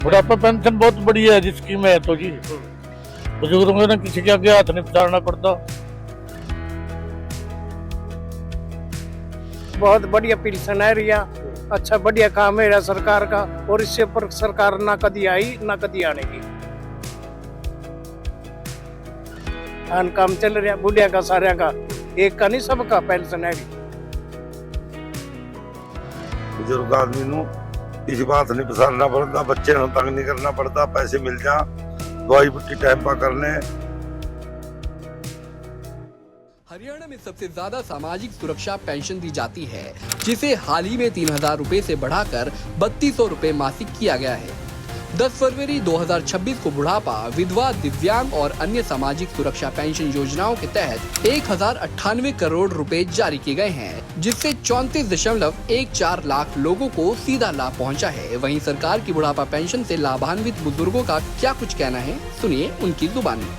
बुढ़ापा पेंशन बहुत बढ़िया है जी, स्कीम है तो जी बुजुर्गों को ना किसी के आगे हाथ नहीं पसारना पड़ता। बहुत बढ़िया पेंशन है रिया, अच्छा बढ़िया काम है रिया सरकार का, और इससे पर सरकार ना कभी आई ना कभी आने की। आन काम चल रहा बुढ़िया का सारे का, एक का नहीं सबका पेंशन है। बुजुर्ग आदमी ਨੂੰ किसी बात नहीं पसारना पड़ता, बच्चे ਨੂੰ तंग नहीं करना पड़ता, पैसे मिल जा, दवाई बुट्टी टाइम पर करने। हरियाणा में सबसे ज्यादा सामाजिक सुरक्षा पेंशन दी जाती है, जिसे हाल ही में 3,000 रुपए से बढ़ाकर 3,200 रुपए मासिक किया गया है। 10 फरवरी 2026 को बुढ़ापा, विधवा, दिव्यांग और अन्य सामाजिक सुरक्षा पेंशन योजनाओं के तहत 1,098 करोड़ रुपए जारी किए गए हैं, जिससे 34.14 लाख लोगों को सीधा लाभ पहुंचा है। वहीं सरकार की बुढ़ापा पेंशन से लाभान्वित बुजुर्गों का क्या कुछ कहना है, सुनिए उनकी जुबानी।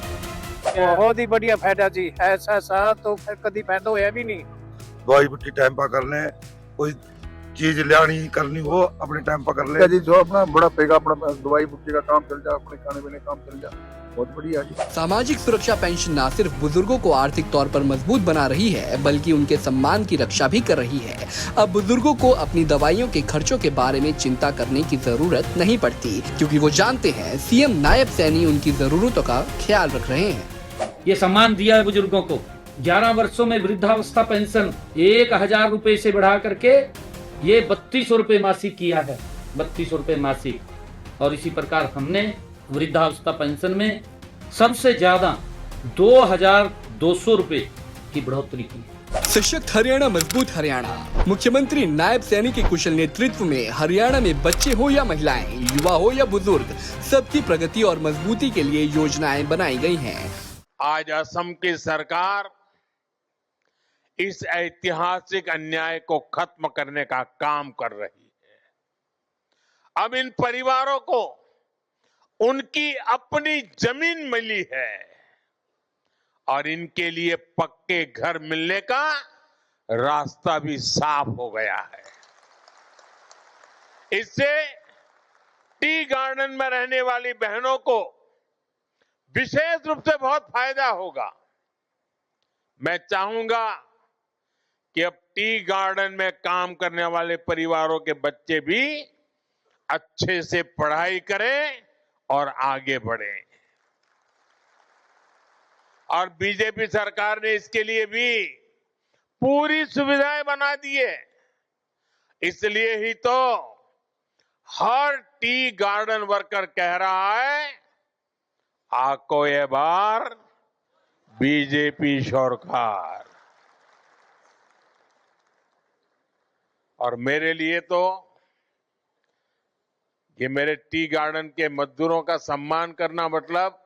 बहुत ही बढ़िया फायदा जी, ऐसा तो फिर कभी फायदा होया भी नहीं। दवाई बुट्टी टाइम पर करने, कोई चीज लानी करनी हो अपने टाइम पर कर ले जी, जो अपना बुढ़ापे का अपना दवाई बुट्टी का काम चल जा, अपने खाने पीने का काम चल जा, बहुत बढ़िया जी। सामाजिक सुरक्षा पेंशन न सिर्फ बुजुर्गों को आर्थिक तौर पर मजबूत बना रही है, बल्कि उनके सम्मान की रक्षा भी कर रही है। अब बुजुर्गों को अपनी दवाइयों के खर्चों के बारे में चिंता करने की जरूरत नहीं पड़ती, क्योंकि वो जानते हैं सीएम नायब सैनी उनकी जरूरतों का ख्याल रख रहे हैं। ये सम्मान दिया है बुजुर्गों को। 11 वर्षों में वृद्धावस्था पेंशन 1,000 रुपए से बढ़ा करके ये 3,200 रुपए मासिक किया है, 3,200 रुपए मासिक। और इसी प्रकार हमने वृद्धावस्था पेंशन में सबसे ज्यादा 2,200 रुपए की बढ़ोतरी की। सशक्त हरियाणा, मजबूत हरियाणा। मुख्यमंत्री नायब सैनी के कुशल नेतृत्व में हरियाणा में बच्चे हो या महिलाएं, युवा हो या बुजुर्ग, सबकी प्रगति और मजबूती के लिए योजनाएं बनाई गई हैं। आज असम की सरकार इस ऐतिहासिक अन्याय को खत्म करने का काम कर रही है। अब इन परिवारों को उनकी अपनी जमीन मिली है और इनके लिए पक्के घर मिलने का रास्ता भी साफ हो गया है। इससे टी गार्डन में रहने वाली बहनों को विशेष रूप से बहुत फायदा होगा। मैं चाहूंगा कि अब टी गार्डन में काम करने वाले परिवारों के बच्चे भी अच्छे से पढ़ाई करें और आगे बढ़ें। और बीजेपी सरकार ने इसके लिए भी पूरी सुविधाएं बना दी है। इसलिए ही तो हर टी गार्डन वर्कर कह रहा है, आको ये बार बीजेपी सरकार। और मेरे लिए तो ये मेरे टी गार्डन के मजदूरों का सम्मान करना मतलब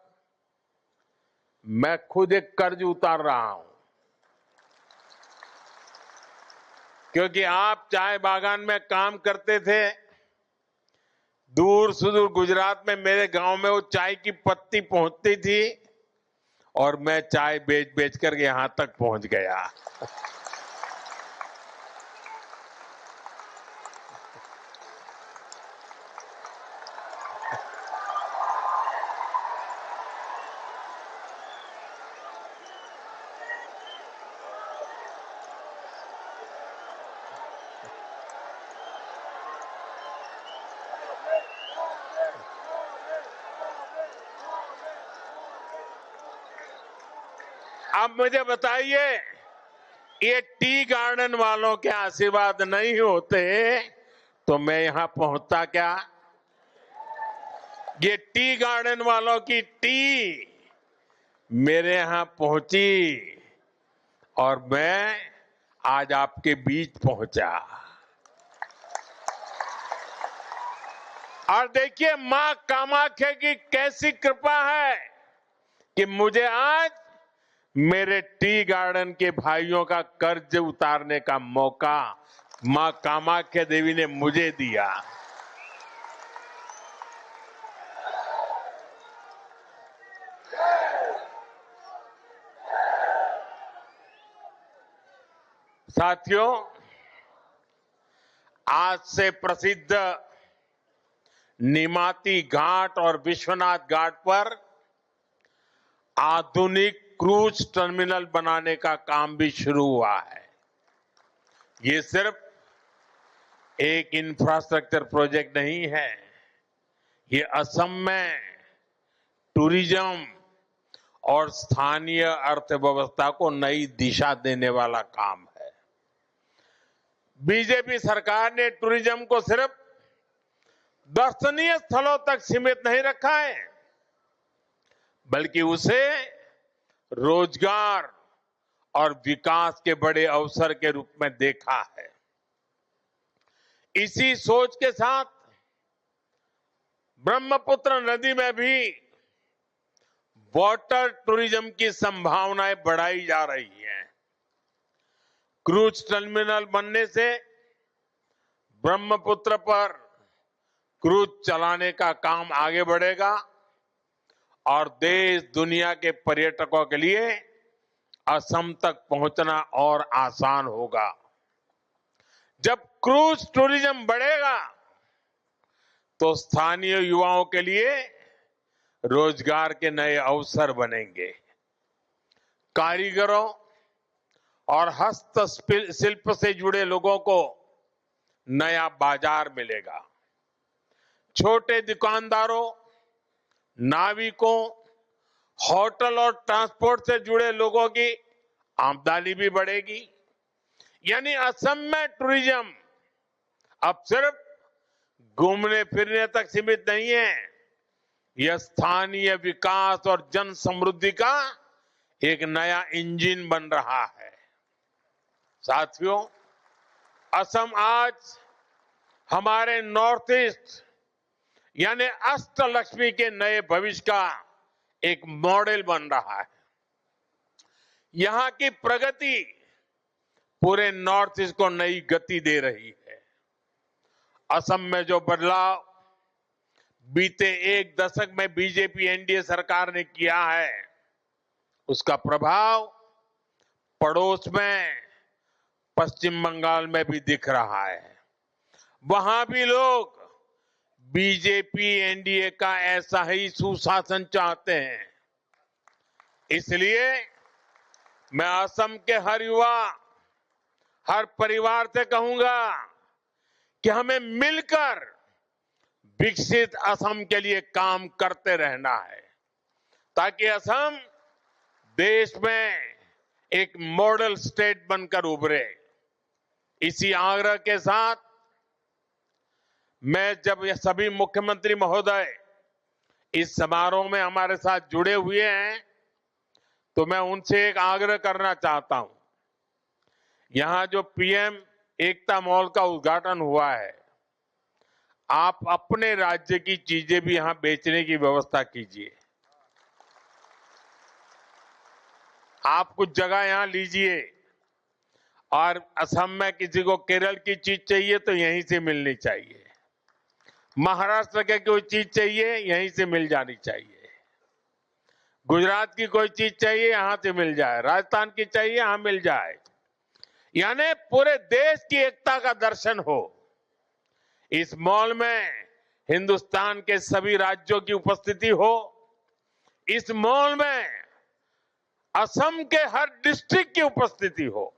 मैं खुद एक कर्ज उतार रहा हूं, क्योंकि आप चाय बागान में काम करते थे, दूर सुदूर गुजरात में मेरे गांव में वो चाय की पत्ती पहुंचती थी और मैं चाय बेच बेच कर यहां तक पहुंच गया। अब मुझे बताइए, ये टी गार्डन वालों के आशीर्वाद नहीं होते तो मैं यहां पहुंचता क्या? ये टी गार्डन वालों की टी मेरे यहां पहुंची और मैं आज आपके बीच पहुंचा। और देखिए मां कामाख्या की कैसी कृपा है कि मुझे आज मेरे टी गार्डन के भाइयों का कर्ज उतारने का मौका मां कामाख्या देवी ने मुझे दिया। साथियों, आज से प्रसिद्ध निमाती घाट और विश्वनाथ घाट पर आधुनिक क्रूज टर्मिनल बनाने का काम भी शुरू हुआ है। ये सिर्फ एक इंफ्रास्ट्रक्चर प्रोजेक्ट नहीं है, ये असम में टूरिज्म और स्थानीय अर्थव्यवस्था को नई दिशा देने वाला काम है। बीजेपी सरकार ने टूरिज्म को सिर्फ दर्शनीय स्थलों तक सीमित नहीं रखा है, बल्कि उसे रोजगार और विकास के बड़े अवसर के रूप में देखा है। इसी सोच के साथ ब्रह्मपुत्र नदी में भी वाटर टूरिज्म की संभावनाएं बढ़ाई जा रही हैं। क्रूज टर्मिनल बनने से ब्रह्मपुत्र पर क्रूज चलाने का काम आगे बढ़ेगा और देश दुनिया के पर्यटकों के लिए असम तक पहुंचना और आसान होगा। जब क्रूज टूरिज्म बढ़ेगा तो स्थानीय युवाओं के लिए रोजगार के नए अवसर बनेंगे। कारीगरों और हस्तशिल्प से जुड़े लोगों को नया बाजार मिलेगा। छोटे दुकानदारों, नाविकों, होटल और ट्रांसपोर्ट से जुड़े लोगों की आमदनी भी बढ़ेगी। यानी असम में टूरिज्म अब सिर्फ घूमने फिरने तक सीमित नहीं है, यह स्थानीय विकास और जन समृद्धि का एक नया इंजन बन रहा है। साथियों, असम आज हमारे नॉर्थ ईस्ट यानी अष्टलक्ष्मी के नए भविष्य का एक मॉडल बन रहा है। यहां की प्रगति पूरे नॉर्थ ईस्ट को नई गति दे रही है। असम में जो बदलाव बीते एक दशक में बीजेपी एनडीए सरकार ने किया है, उसका प्रभाव पड़ोस में पश्चिम बंगाल में भी दिख रहा है। वहां भी लोग बीजेपी एनडीए का ऐसा ही सुशासन चाहते हैं। इसलिए मैं असम के हर युवा, हर परिवार से कहूंगा कि हमें मिलकर विकसित असम के लिए काम करते रहना है, ताकि असम देश में एक मॉडल स्टेट बनकर उभरे। इसी आग्रह के साथ मैं जब ये सभी मुख्यमंत्री महोदय इस समारोह में हमारे साथ जुड़े हुए हैं, तो मैं उनसे एक आग्रह करना चाहता हूं। यहां जो पीएम एकता मॉल का उद्घाटन हुआ है, आप अपने राज्य की चीजें भी यहां बेचने की व्यवस्था कीजिए। आप कुछ जगह यहां लीजिए और असम में किसी को केरल की चीज चाहिए तो यहीं से मिलनी चाहिए, महाराष्ट्र के कोई चीज चाहिए यहीं से मिल जानी चाहिए, गुजरात की कोई चीज चाहिए यहां से मिल जाए, राजस्थान की चाहिए यहां मिल जाए। यानी पूरे देश की एकता का दर्शन हो। इस मॉल में हिंदुस्तान के सभी राज्यों की उपस्थिति हो। इस मॉल में असम के हर डिस्ट्रिक्ट की उपस्थिति हो।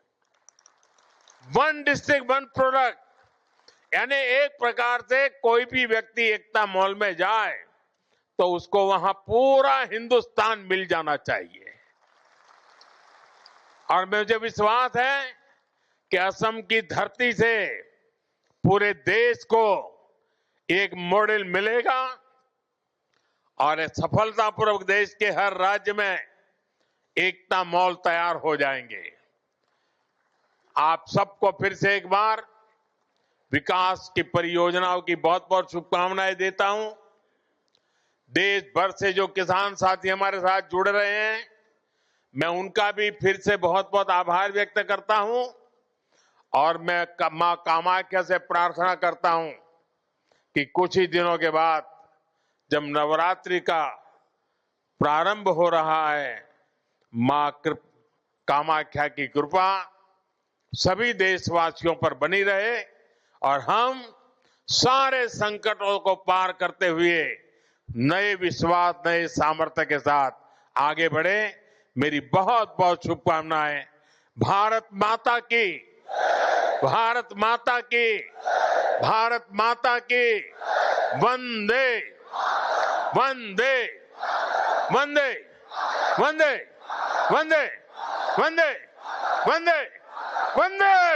वन डिस्ट्रिक्ट वन प्रोडक्ट, यानी एक प्रकार से कोई भी व्यक्ति एकता मॉल में जाए तो उसको वहां पूरा हिंदुस्तान मिल जाना चाहिए। और मुझे विश्वास है कि असम की धरती से पूरे देश को एक मॉडल मिलेगा और सफलतापूर्वक देश के हर राज्य में एकता मॉल तैयार हो जाएंगे। आप सबको फिर से एक बार विकास की परियोजनाओं की बहुत बहुत शुभकामनाएं देता हूं। देश भर से जो किसान साथी हमारे साथ जुड़ रहे हैं, मैं उनका भी फिर से बहुत बहुत आभार व्यक्त करता हूं और मैं मां कामाख्या से प्रार्थना करता हूं कि कुछ ही दिनों के बाद जब नवरात्रि का प्रारंभ हो रहा है, मां कामाख्या की कृपा सभी देशवासियों पर बनी रहे और हम सारे संकटों को पार करते हुए नए विश्वास, नए सामर्थ्य के साथ आगे बढ़े। मेरी बहुत बहुत शुभकामनाएं। भारत माता की, भारत माता की, भारत माता की। वंदे वंदे वंदे वंदे वंदे वंदे वंदे वंदे।